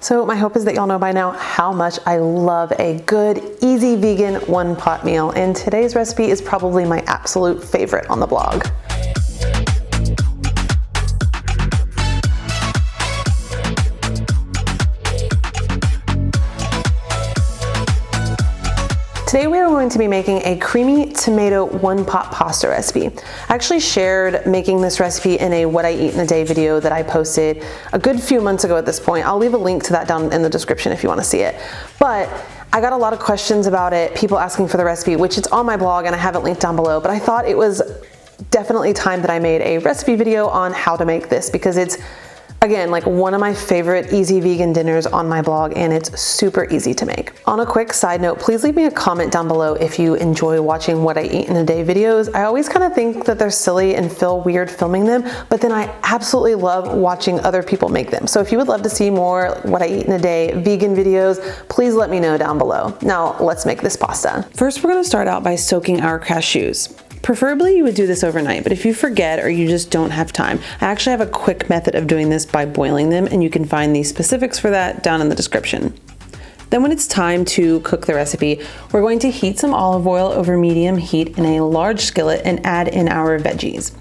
So my hope is that y'all know by now how much I love a good, easy vegan one-pot meal, and today's recipe is probably my absolute favorite on the blog. Today we are going to be making a creamy tomato one-pot pasta recipe. I actually shared making this recipe in a what I eat in a day video that I posted a good few months ago at this point. I'll leave a link to that down in the description if you want to see it. But I got a lot of questions about it, people asking for the recipe, which it's on my blog and I have it linked down below, but I thought it was definitely time that I made a recipe video on how to make this because it's, again, like one of my favorite easy vegan dinners on my blog, and it's super easy to make. On a quick side note, please leave me a comment down below if you enjoy watching what I eat in a day videos. I always kind of think that they're silly and feel weird filming them, but then I absolutely love watching other people make them. So if you would love to see more what I eat in a day vegan videos, please let me know down below. Now let's make this pasta. First, we're gonna start out by soaking our cashews. Preferably you would do this overnight, but if you forget or you just don't have time, I actually have a quick method of doing this by boiling them, and you can find the specifics for that down in the description. Then when it's time to cook the recipe, we're going to heat some olive oil over medium heat in a large skillet and add in our veggies.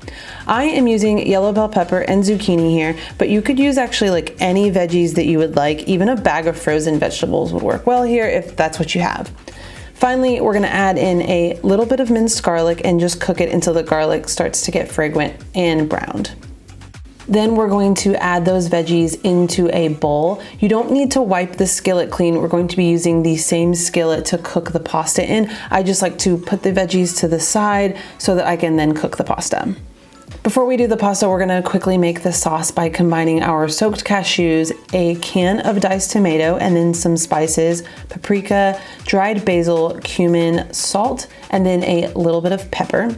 I am using yellow bell pepper and zucchini here, but you could use actually like any veggies that you would like. Even a bag of frozen vegetables would work well here if that's what you have. Finally, we're gonna add in a little bit of minced garlic and just cook it until the garlic starts to get fragrant and browned. Then we're going to add those veggies into a bowl. You don't need to wipe the skillet clean. We're going to be using the same skillet to cook the pasta in. I just like to put the veggies to the side so that I can then cook the pasta. Before we do the pasta, we're gonna quickly make the sauce by combining our soaked cashews, a can of diced tomato, and then some spices, paprika, dried basil, cumin, salt, and then a little bit of pepper.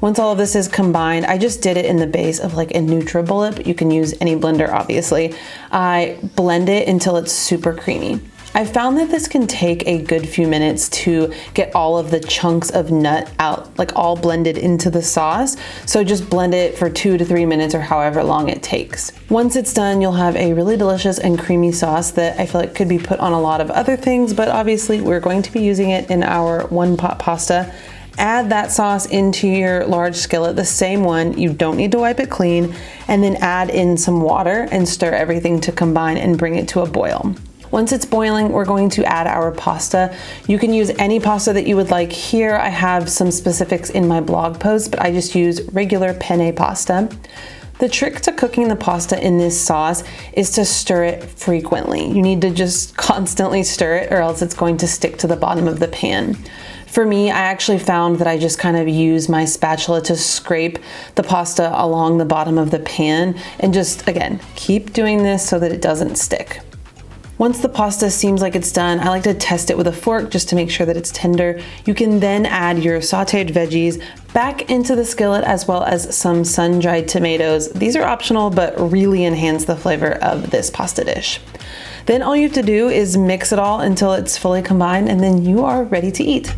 Once all of this is combined, I just did it in the base of like a NutriBullet, but you can use any blender, obviously. I blend it until it's super creamy. I found that this can take a good few minutes to get all of the chunks of nut out, like all blended into the sauce. So just blend it for 2 to 3 minutes or however long it takes. Once it's done, you'll have a really delicious and creamy sauce that I feel like could be put on a lot of other things, but obviously we're going to be using it in our one-pot pasta. Add that sauce into your large skillet, the same one, you don't need to wipe it clean, and then add in some water and stir everything to combine and bring it to a boil. Once it's boiling, we're going to add our pasta. You can use any pasta that you would like. Here I have some specifics in my blog post, but I just use regular penne pasta. The trick to cooking the pasta in this sauce is to stir it frequently. You need to just constantly stir it or else it's going to stick to the bottom of the pan. For me, I actually found that I just kind of use my spatula to scrape the pasta along the bottom of the pan and just, again, keep doing this so that it doesn't stick. Once the pasta seems like it's done, I like to test it with a fork just to make sure that it's tender. You can then add your sauteed veggies back into the skillet as well as some sun-dried tomatoes. These are optional, but really enhance the flavor of this pasta dish. Then all you have to do is mix it all until it's fully combined, and then you are ready to eat.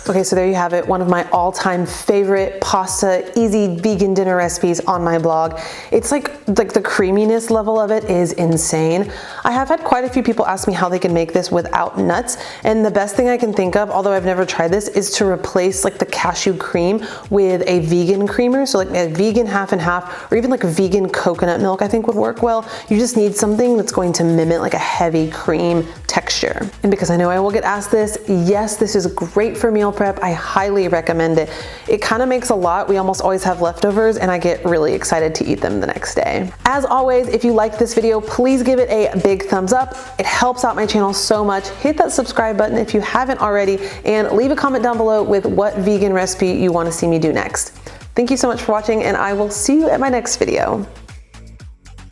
Okay, so there you have it, one of my all-time favorite pasta, easy vegan dinner recipes on my blog. It's like the creaminess level of it is insane. I have had quite a few people ask me how they can make this without nuts, and the best thing I can think of, although I've never tried this, is to replace like the cashew cream with a vegan creamer. So like a vegan half and half, or even like vegan coconut milk I think would work well. You just need something that's going to mimic like a heavy cream texture. And because I know I will get asked this, yes, this is great for meal prep. I highly recommend it. It kind of makes a lot. We almost always have leftovers and I get really excited to eat them the next day. As always, if you like this video, please give it a big thumbs up. It helps out my channel so much. Hit that subscribe button if you haven't already, and leave a comment down below with what vegan recipe you want to see me do next. Thank you so much for watching, and I will see you at my next video.